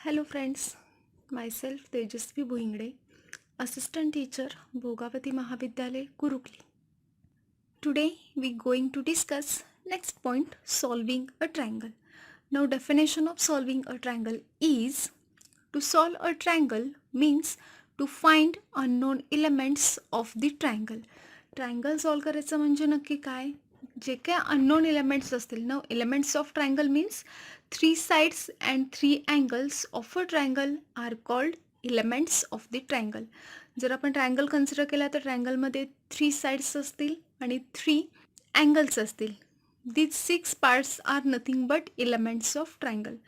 Hello friends, myself Tejasvi Bhuingde, Assistant Teacher, Bhogavati Mahavidyalay, Kurukli. Today we going to discuss next point, solving a triangle. Now definition of solving a triangle is to solve a triangle means to find unknown elements of the triangle. Triangle solve करायचं म्हणजे नक्की काय? जे काय unknown elements असतील ना, elements of triangle means 3 sides and 3 angles of a triangle are called elements of the triangle. जर आपण ट्रायंगल कन्सिडर केला तर ट्रायंगलमध्ये 3 sides असतील आणि 3 angles असतील. These 6 parts are nothing but elements of triangle.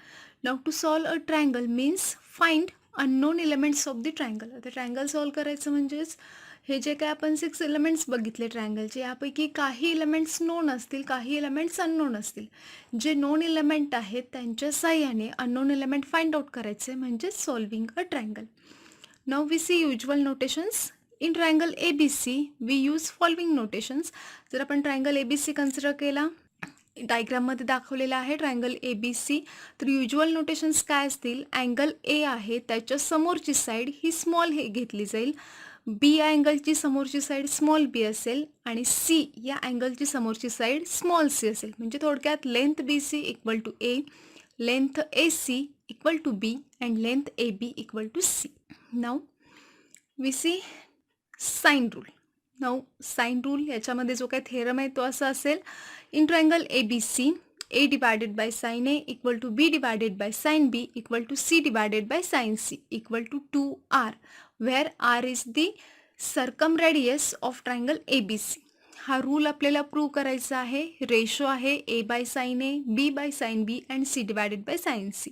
Now to solve a triangle means find unknown elements of the triangle. आता triangle solve करायचं म्हणजेच हे जे काय आपण 6 एलिमेंट्स बघितले ट्रायंगलचे, यापैकी काही एलिमेंट्स नोन असतील, काही एलिमेंट्स अननोन असतील. जे नोन एलिमेंट आहेत त्यांच्या साहाय्याने अननोन एलिमेंट फाइंड आउट करायचे म्हणजे solving a triangle. Now we see usual notations. In triangle ABC we use following notations. जर आपण ट्रायंगल ABC कन्सिडर केला, डायग्राममध्ये दाखवलेला आहे ट्रायंगल ABC, तर युज्युअल नोटेशन्स काय असतील? अँगल A आहे त्याच्या समोरची साईड ही स्मॉल हे घेतली जाईल, B या अँगलची समोरची साईड स्मॉल b असेल आणि C या अँगलची समोरची साईड स्मॉल c असेल. म्हणजे थोडक्यात length BC equal to A, length AC equal to B and length AB equal to C. Now we see sine rule. Now sine rule याच्यामध्ये जो काही थेरम आहे तो असा असेल, in triangle ABC A divided by sine A equal to B divided by sine B equal to C divided by sine C equal to 2R, where R is the circumradius of triangle ABC. हा rule आपल्याला prove करायचा आहे. Ratio आहे A bye sine A, B bye sine B and C divided by sine C.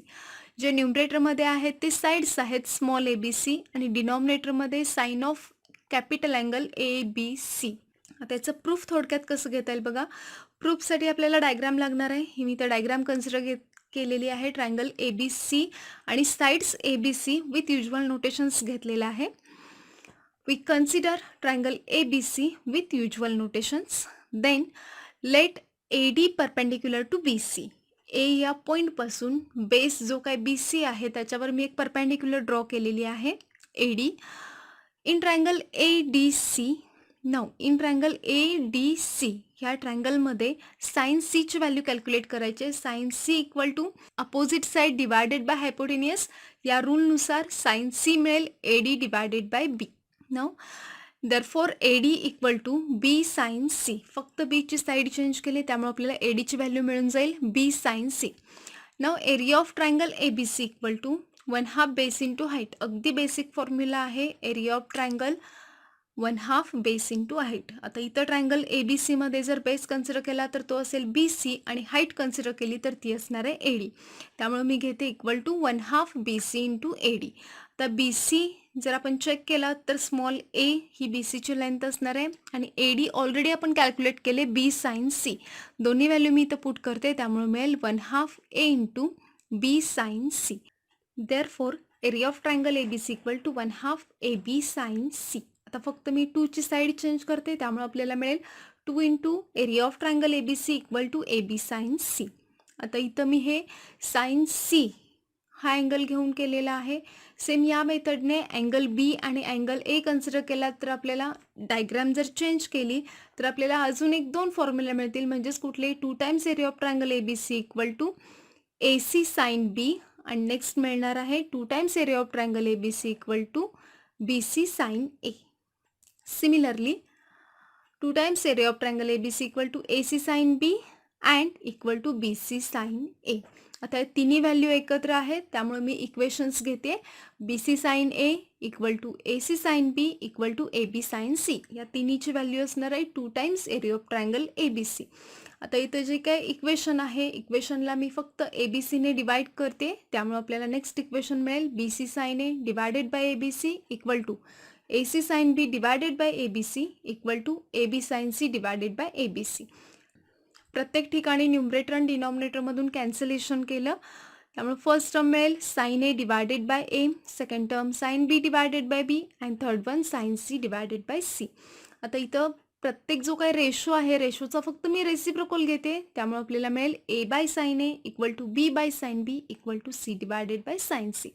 जे न्यूमरेटरमध्ये आहेत ते sides आहेत small ABC आणि डिनॉमिनेटरमध्ये sine of capital angle ABC. त्याचं प्रूफ थोडक्यात कसं घेता येईल बघा. प्रूफसाठी आपल्याला डायग्राम लागणार आहे. ही मी तर डायग्राम कन्सिडर केलेली आहे. ट्रायंगल ABC आणि sides ABC with usual notations घेतलेला आहे. We consider triangle ABC with usual notations. Then let AD perpendicular to BC. A या पॉईंटपासून बेस जो काय BC आहे त्याच्यावर मी एक परपेंडिक्युलर ड्रॉ केलेली आहे AD. In triangle ADC. Now in triangle ADC ह्या ट्रायंगलमध्ये साइन C ची व्हॅल्यू कॅल्क्युलेट करायचे. Sine C equal to opposite side divided by hypotenuse. या रूलनुसार साइन C मिळेल AD divided by B. Now therefore AD equal to B sine C. फक्त B ची side change केली त्यामुळे आपल्याला AD ची व्हॅल्यू मिळून जाईल B sine C. Now area of triangle ABC equal to 1/2 base into height. अगदी बेसिक फॉर्म्युला आहे. Area of triangle 1/2 base into height. आता इथं ट्रायंगल ABC मध्ये जर बेस कन्सिडर केला तर तो असेल BC आणि हाईट कन्सिडर केली तर ती असणार आहे AD. त्यामुळे मी घेते equal to 1/2 BC into AD. तर BC जर आपण चेक केला तर स्मॉल a ही BC ची लेंथ असणार आहे आणि AD ऑलरेडी आपण कॅल्क्युलेट केले B साइन C. दोन्ही व्हॅल्यू मी इथं पुट करते त्यामुळे मिळेल 1/2 A into B sine C. Therefore area of triangle ABC equal to 1/2 AB sine C. आता फक्त मी 2 ची साईड चेंज करते त्यामुळे आपल्याला मिळेल 2 into area of triangle ABC equal to AB sine C. आता इथं मी हे साइन C हा अँगल घेऊन केलेला आहे. सेम या मेथडने अँगल B आणि अँगल A कन्सिडर केला तर आपल्याला डायग्राम जर चेंज केली तर आपल्याला अजून एक 2 फॉर्म्युला मिळतील. म्हणजेच कुठले 2 times area of triangle ABC equal to AC sine B आणि नेक्स्ट मिळणार आहे 2 times area of triangle ABC equal to BC sine A. Similarly 2 times area of triangle ABC equal to AC sine B and equal to BC sine A. आता या तिन्ही value एकत्र आहेत त्यामुळे मी इक्वेशन्स घेते. BC sine A equal to AC sine B equal to AB sine C. या तिन्हीची value असणार आहे 2 times area of triangle ABC. आता इथं जे काय इक्वेशन आहे इक्वेशनला मी फक्त ABCने डिवाइड करते त्यामुळे आपल्याला नेक्स्ट इक्वेशन मिळेल BC sine A divided by ABC equal to AC sine B divided by ABC equal to AB sine C divided by ABC. प्रत्येक ठिकाणी न्यूमरेटर आणि डिनॉमिनेटरमधून कॅन्सलेशन केलं त्यामुळे फर्स्ट टर्म मिळेल sine A divided by A, second term sine B divided by B and third one sine C divided by C. आता इथं प्रत्येक जो काही रेशो आहे रेशोचा फक्त मी रेसिप्रोकल घेते, त्यामुळे आपल्याला मिळेल A by sine A equal to B by sine B equal to C divided by sine C.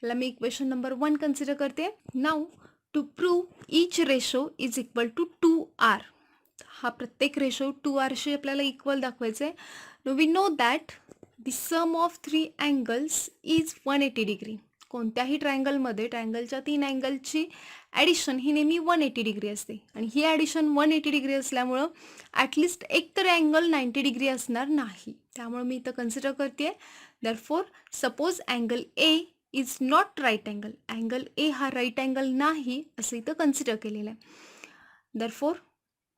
याला मी इक्वेशन नंबर 1 कन्सिडर करते. Now to prove each ratio is equal to 2r. हा प्रत्येक रेशो 2rशी आपल्याला इक्वल दाखवायचं आहे. No we know that the sum of 3 angles is 180 degree. कोणत्याही ट्रायंगलमध्ये ट्रायंगलच्या 3 अँगलची ॲडिशन ही नेहमी 180 डिग्री असते आणि ही ॲडिशन 180 डिग्री असल्यामुळं ॲटलिस्ट एक तर अँगल 90 डिग्री असणार नाही. त्यामुळे मी इथं कन्सिडर करते therefore suppose angle A is not right angle. Angle A हा राईट अँगल नाही असं इथं कन्सिडर केलेलं आहे. Therefore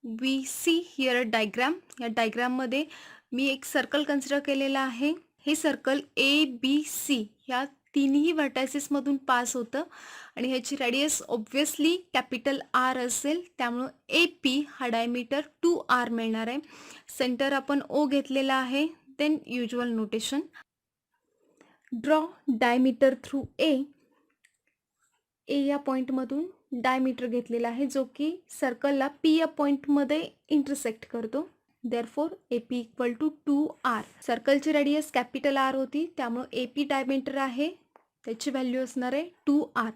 we see here a diagram. या डायग्राममध्ये मी एक सर्कल कन्सिडर केलेलं आहे. हे सर्कल ए बी सी ह्या तिन्ही व्हर्टायसेसमधून पास होतं आणि ह्याची रेडियस ऑब्व्हियसली कॅपिटल आर असेल. त्यामुळं ए पी हा डायमीटर 2r मिळणार आहे. सेंटर आपण ओ घेतलेला आहे. Then usual notation draw diameter through A. A या पॉईंटमधून डायमीटर घेतलेला आहे जो की सर्कलला पी या पॉईंटमध्ये इंटरसेक्ट करतो. Therefore A P equal to 2r. सर्कलची रेडियस कॅपिटल आर होती त्यामुळं ए पी डायमीटर आहे त्याची व्हॅल्यू असणार आहे 2r.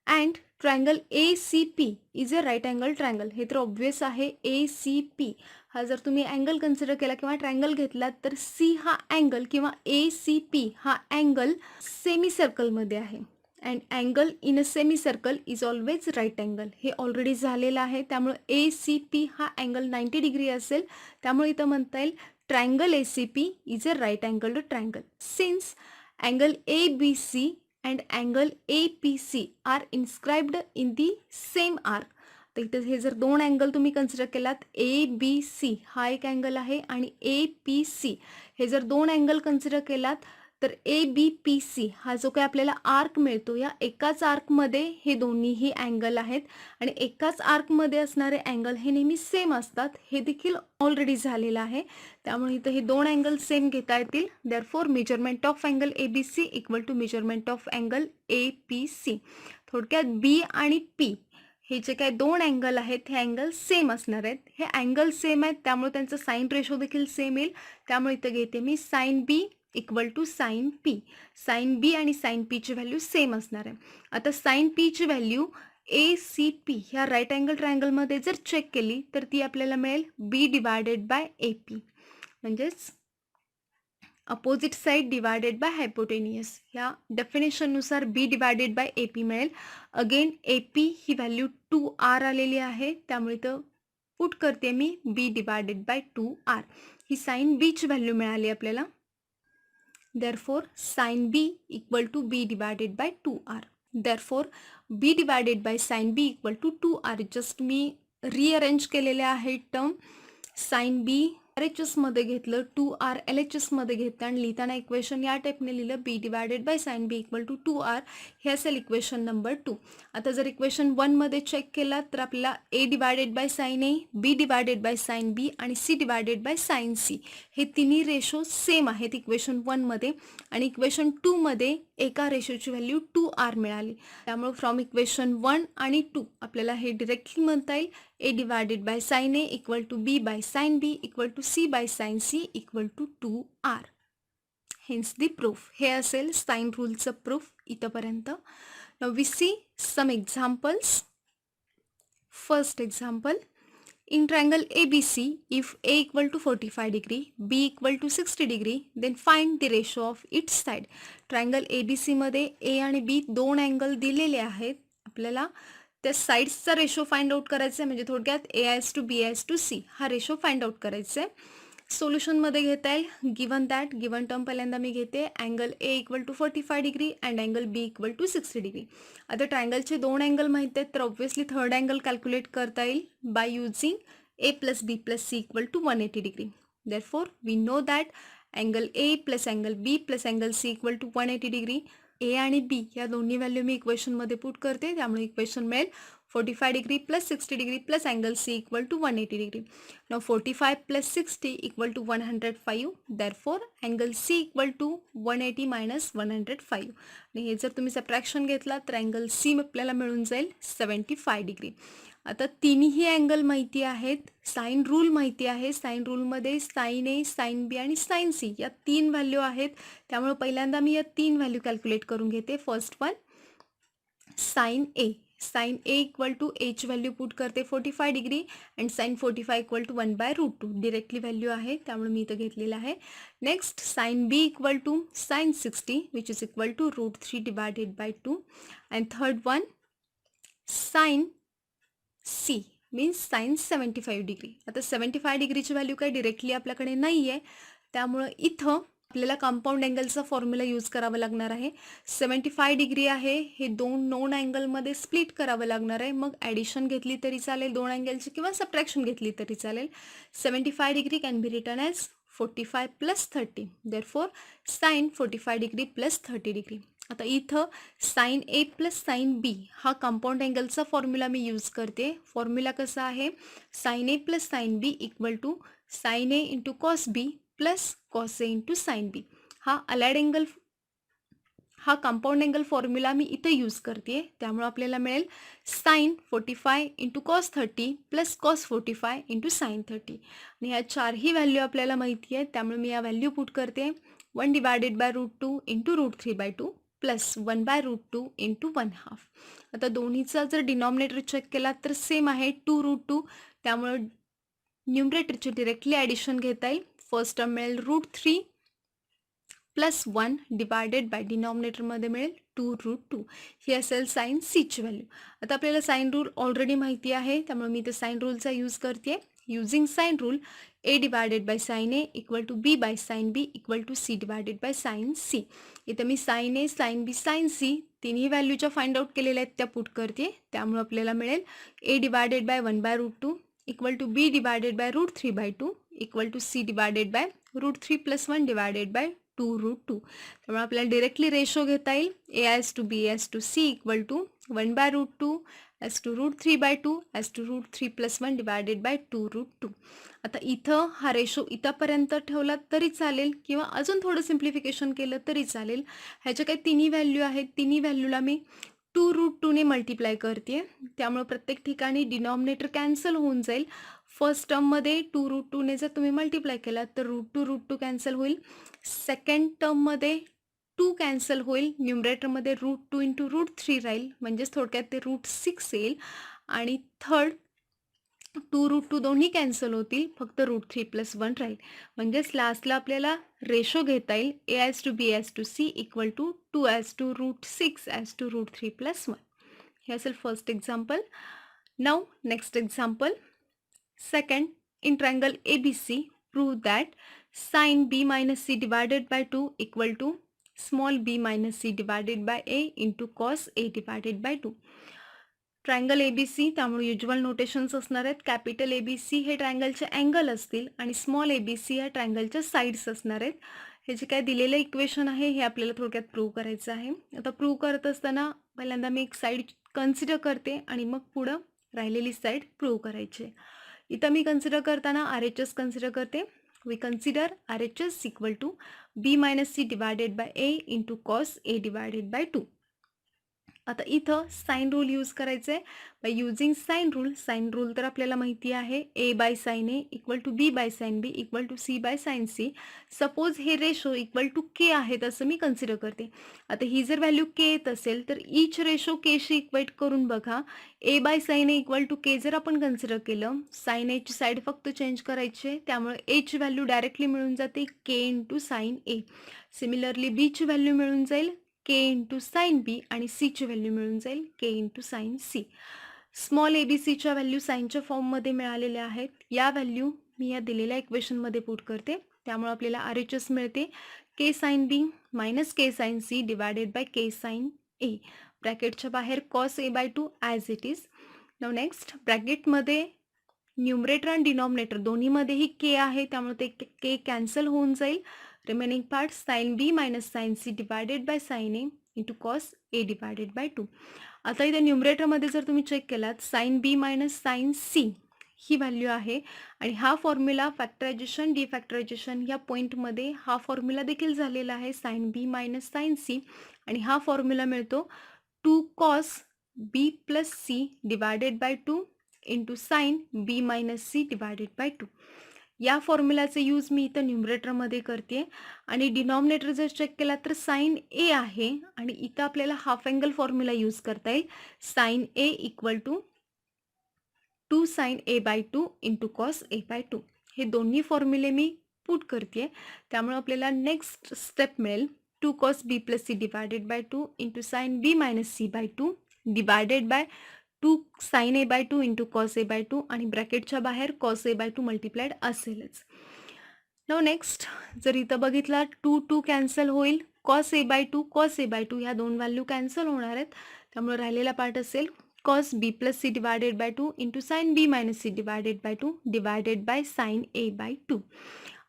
And triangle A C P is a right angle triangle. हे तर ऑब्व्हियस आहे. ए सी पी हा जर तुम्ही अँगल कन्सिडर केला किंवा ट्रायंगल घेतलात तर सी हा अँगल किंवा ए सी पी हा अँगल सेमी सर्कलमध्ये आहे. And angle in a semi circle is always right angle. हे ऑलरेडी झालेलं आहे त्यामुळे ए सी पी हा अँगल 90 डिग्री असेल. त्यामुळे इथं म्हणता येईल triangle A C P is a right angle triangle. Since angle A B C and angle A P C are inscribed in the same arc. तर इथे हे जर दोन अँगल तुम्ही कन्सिडर केलात ए बी सी हा एक अँगल आहे आणि ए पी सी हे जर दोन अँगल कन्सिडर केलात तर ए बी पी सी हा जो काही आपल्याला आर्क मिळतो या एकाच आर्कमध्ये हे दोन्हीही अँगल आहेत आणि एकाच आर्कमध्ये असणारे अँगल हे नेहमी सेम असतात. हे देखील ऑलरेडी झालेलं आहे त्यामुळे इथं हे दोन अँगल सेम घेता येतील. Therefore measurement of angle A B C equal to measurement of angle A P C. थोडक्यात बी आणि पी हे जे काही दोन अँगल आहेत हे अँगल सेम असणार आहेत. हे अँगल सेम आहेत त्यामुळे त्यांचं साइन रेशो देखील सेम येईल. त्यामुळे इथं घेते मी sine B equal to sine P. Sine B आणि साइन पीची व्हॅल्यू सेम असणार आहे. आता साइन पीची व्हॅल्यू ए सी पी ह्या राईट अँगल ट्रायंगलमध्ये जर चेक केली तर ती आपल्याला मिळेल B divided by A P. म्हणजेच opposite side divided by hypotenuse. ह्या डेफिनेशननुसार B divided by A P मिळेल. अगेन ए पी ही व्हॅल्यू 2r आलेली आहे त्यामुळे इथं पुट करते मी बी डिवायडेड बाय 2r. ही साइन बीची व्हॅल्यू मिळाली आपल्याला. Therefore, sin B equal to B divided by 2r. Therefore, B divided by sin B equal to 2r. Just me rearrange केलेले आहे टर्म. sin B RHS मध्ये घेतलं 2r LHS मध्ये घेतलं आणि लिहिताना इक्वेशन या टाईपने लिहिलं B divided by sine B equal to 2r. हे असेल इक्वेशन नंबर 2. आता जर इक्वेशन 1 मध्ये चेक केला तर आपल्याला A divided by sine A, B divided by sine B आणि C divided by sine C हे तिन्ही रेशो सेम आहेत इक्वेशन 1 मध्ये आणि इक्वेशन 2 मध्ये एका रेशोची व्हॅल्यू 2r मिळाली. त्यामुळे फ्रॉम इक्वेशन 1 आणि 2 आपल्याला हे डिरेक्टली म्हणता येईल A divided by sine A equal to B by sine B equal to C by sine C equal to 2r. Hence the proof. हे असेल साइन रूलचं प्रूफ इथंपर्यंत. Now we see some examples. First example. In triangle ABC, if A equal to 45 degree, B equal to 60 degree, then find the ratio of its side. Triangle ABC मध्ये A आणि B दोन angle दिलेले आहेत. आपल्याला त्या साइड्सचा ratio find out करायचा आहे. म्हणजे थोडक्यात A:B:C हा रेशो फाइंड आउट करायचा आहे. सोल्युशनमध्ये घेता येईल. गिवन दॅट गिवन टर्म पहिल्यांदा मी घेते angle A equal to 45 degree and angle B equal to 60 degree. आता ट्रायंगलचे दोन अँगल माहीत आहेत तर ऑब्व्हियसली थर्ड अँगल कॅल्क्युलेट करता येईल by using A plus B plus C equal to 180 degree. Therefore we know that angle A plus angle B plus angle C equal to 180 degree. A आणि B या दोन्ही value मी इक्वेशनमध्ये put करते त्यामुळे equation मिळेल 45 degree plus 60 degree plus angle C equal to 180 degree. Now 45 plus 60 equal to 105. Therefore angle C equal to 180 minus 105. आणि हे जर तुम्ही सबट्रॅक्शन घेतला तर अँगल सी आपल्याला मिळून जाईल 75 डिग्री. आता तिन्ही अँगल माहिती आहेत, साइन रूल माहिती आहे. Sign रूलमध्ये sign A, sine B आणि साइन सी या 3 व्हॅल्यू आहेत. त्यामुळे पहिल्यांदा मी या 3 व्हॅल्यू कॅल्क्युलेट करून घेते. First one sine A. Sine A equal to एच व्हॅल्यू पुट करते 45 degree and sine 45 equal to 1/√2 directly value आहे, त्यामुळे मी इथं घेतलेलं आहे. Next sine B equal to sine 60 which is equal to √3 divided by 2. And third one sine C means sine 75 degree. आता 75 डिग्रीची value काही डिरेक्टली आपल्याकडे नाही आहे, त्यामुळं इथं आपल्याला कंपाऊंड अँगलचा फॉर्म्युला यूज करावा लागणार आहे. 75 डिग्री आहे, हे दोन नोन अँगलमध्ये स्प्लिट करावं लागणार आहे. मग ॲडिशन घेतली तरी चालेल दोन अँगलची किंवा सबट्रॅक्शन घेतली तरी चालेल. 75 degree can be written as 45 plus 30. Therefore sine 45 degree plus 30 degree. आता इथं sine A plus sine B हा कंपाऊंड अँगलचा फॉर्म्युला मी यूज करते. फॉर्म्युला कसा आहे, sine A plus sine B equal to sine A into cos B plus cos A into sine B. हा allied angle, हा कंपाऊंड अँगल फॉर्म्युला मी इथं यूज करते. त्यामुळे आपल्याला मिळेल sine 45 into cos 30 plus cos 45 into sine 30. आणि ह्या चारही व्हॅल्यू आपल्याला माहिती आहेत, त्यामुळे मी या व्हॅल्यू पुट करते. 1 divided by √2 into √3/2 plus 1/√2 into 1/2. आता दोन्हीचा जर डिनॉमिनेटर चेक केला तर सेम आहे 2√2, त्यामुळे न्यूमरेटरचे डिरेक्टली ॲडिशन घेता येईल. फर्स्ट टर्म मिळेल √3 प्लस 1 डिवायडेड बाय डिनॉमिनेटरमध्ये मिळेल 2√2. ही असेल साइन सीची व्हॅल्यू. आता आपल्याला साइन रूल ऑलरेडी माहिती आहे, त्यामुळे मी इथे साइन रूलचा यूज करते. Using sine rule A divided by sine A equal to B by sine B equal to C divided by sine C. इथं मी sine A, sine B, sine C तिन्ही व्हॅल्यूच्या फाइंड आउट केलेल्या आहेत त्या put करते. त्यामुळे आपल्याला मिळेल A divided by 1/√2 equal to B divided by √3/2 equal to C divided by √3 plus 1 divided by 2√2. त्यामुळे आपल्याला डिरेक्टली रेशो घेता येईल. A as to B as to C equal to 1/√2 as to √3/2 as to √3 plus 1 divided by 2√2. आता इथं हा ratio इथंपर्यंत ठेवला तरी चालेल किंवा अजून थोडं सिम्प्लिफिकेशन केलं तरी चालेल. ह्याच्या काही तिन्ही व्हॅल्यू आहेत, तिन्ही व्हॅल्यूला मी 2√2ने मल्टिप्लाय करते. त्यामुळे प्रत्येक ठिकाणी डिनॉमिनेटर कॅन्सल होऊन जाईल. फर्स्ट टर्ममध्ये 2√2ने जर तुम्ही मल्टिप्लाय केला तर √2 कॅन्सल होईल. सेकंड टर्ममध्ये 2 कॅन्सल होईल. न्यूमरेटरमध्ये √2 इंटू √3 राहील, म्हणजेच थोडक्यात ते √6 येईल. आणि थर्ड 2√2 दोन्ही कॅन्सल होतील, फक्त √3 प्लस 1 राहील. म्हणजेच लास्टला आपल्याला रेशो घेता येईल A as to B as to C equal to 2 as to √6 as to √3 plus 1. हे असेल first example. Now next example. Second, in triangle ABC, prove that sin B minus C divided by 2 equal to small b minus c divided by a into cos a divided by 2. Triangle ABC, त्यामुळे usual notations असणार आहेत. Capital ABC हे ट्रायंगलचे angle असतील आणि small ABC या ट्रायंगलच्या sides असणार आहेत. हे जे काय दिलेलं इक्वेशन आहे हे आपल्याला थोडक्यात प्रूव्ह करायचं आहे. आता प्रूव्ह करत असताना पहिल्यांदा मी एक साईड कन्सिडर करते आणि मग पुढं राहिलेली साईड प्रूव्ह करायची. इथं मी कन्सिडर करताना RHS कन्सिडर करते. We consider RHS equal to b minus C divided by a into cos a divided by 2. आता इथं साइन रूल यूज करायचं आहे. बाय युझिंग साइन रूल तर आपल्याला माहिती आहे, A by sine A equal to B by sine B equal to C by sine C. Suppose हे ratio equal to K आहेत असं मी कन्सिडर करते. आता ही जर व्हॅल्यू के येत असेल तर इच रेशो केशी इक्वेट करून बघा. A by sine A equal to K जर आपण कन्सिडर केलं, साइन एची साईड फक्त चेंज करायची आहे, त्यामुळे एची व्हॅल्यू डायरेक्टली मिळून जाते के इंटू साइन ए. सिमिलरली बीची व्हॅल्यू मिळून जाईल के इंटू साइन बी आणि सीची व्हॅल्यू मिळून जाईल K into sine C. Small ABCच्या व्हॅल्यू साइनच्या फॉर्ममध्ये मिळालेल्या आहेत. या व्हॅल्यू मी या दिलेल्या इक्वेशनमध्ये पुट करते. त्यामुळे आपल्याला RHS मिळते K sine B minus K sine C divided by K sine A. ब्रॅकेटच्या बाहेर cos A by 2 as it is. Now next, ब्रॅकेटमध्ये न्यूमरेटर आणि डिनॉमिनेटर दोन्हीमध्येही के आहे, त्यामुळे ते के कॅन्सल होऊन जाईल. Remaining part sine B minus sine C divided by sine A into cos A divided by 2. आता इथे न्यूमरेटरमध्ये जर तुम्ही चेक केलात sine B minus sine C ही व्हॅल्यू आहे आणि हा फॉर्म्युला फॅक्टरायझेशन डिफॅक्टरायझेशन या पॉईंटमध्ये हा फॉर्म्युला देखील झालेला आहे sine B minus sine C आणि हा फॉर्म्युला मिळतो 2 cos B plus C divided by 2 into sine B minus C divided by 2. या फॉर्म्युलाचे यूज मी इथं न्यूमरेटरमध्ये करते आणि डिनॉमिनेटर जर चेक केला तर साइन ए आहे आणि इथं आपल्याला हाफ अँगल फॉर्म्युला यूज करता येईल sine A equal to 2 sine A by 2 into cos A by 2. हे दोन्ही फॉर्म्युले मी पुट करते त्यामुळे आपल्याला नेक्स्ट स्टेप मिळेल 2 cos B plus C divided by 2 into sine B minus C by 2 divided by 2 sine A by 2 into cos A by 2 आणि ब्रॅकेटच्या बाहेर cos A by 2 multiplied असेलच. नाव next जर इथं बघितला 2 2 कॅन्सल होईल cos A by 2 cos A by 2 ह्या दोन value cancel होणार आहेत त्यामुळे राहिलेला पार्ट असेल cos b plus c divided by 2 into sin b minus c divided by 2 divided by sin a by 2.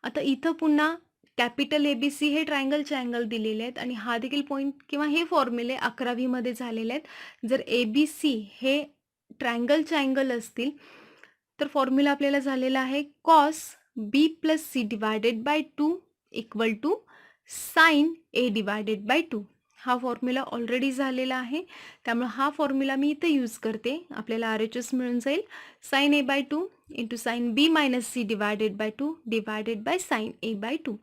आता इथं पुन्हा कॅपिटल ABC हे ट्रायंगलचे अँगल दिलेले आहेत आणि हा देखील पॉईंट किंवा हे फॉर्म्युले 11वी मध्ये झालेले आहेत. जर ABC हे ट्रायंगलचे अँगल असतील तर फॉर्म्युला आपल्याला झालेला आहे cos b plus c divided by 2 equal to sin a divided by 2. हा फॉर्म्युला ऑलरेडी झालेला आहे त्यामुळे हा फॉर्म्युला मी इथे यूज करते आपल्याला RHS मिळून जाईल sine A by 2 into sine B minus C divided by 2 divided by sine A by 2.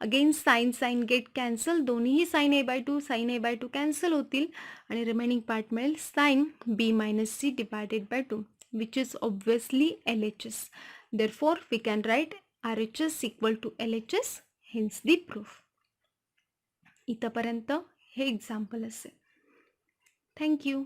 Again sine sine get cancel दोन्ही साइन ए बाय 2 कॅन्सल होतील आणि रिमेनिंग पार्ट मिळेल sine B minus C divided by 2 which is obviously LHS. Therefore we can write RHS equal to LHS hence the proof. इथंपर्यंत हे example असेल. Thank you.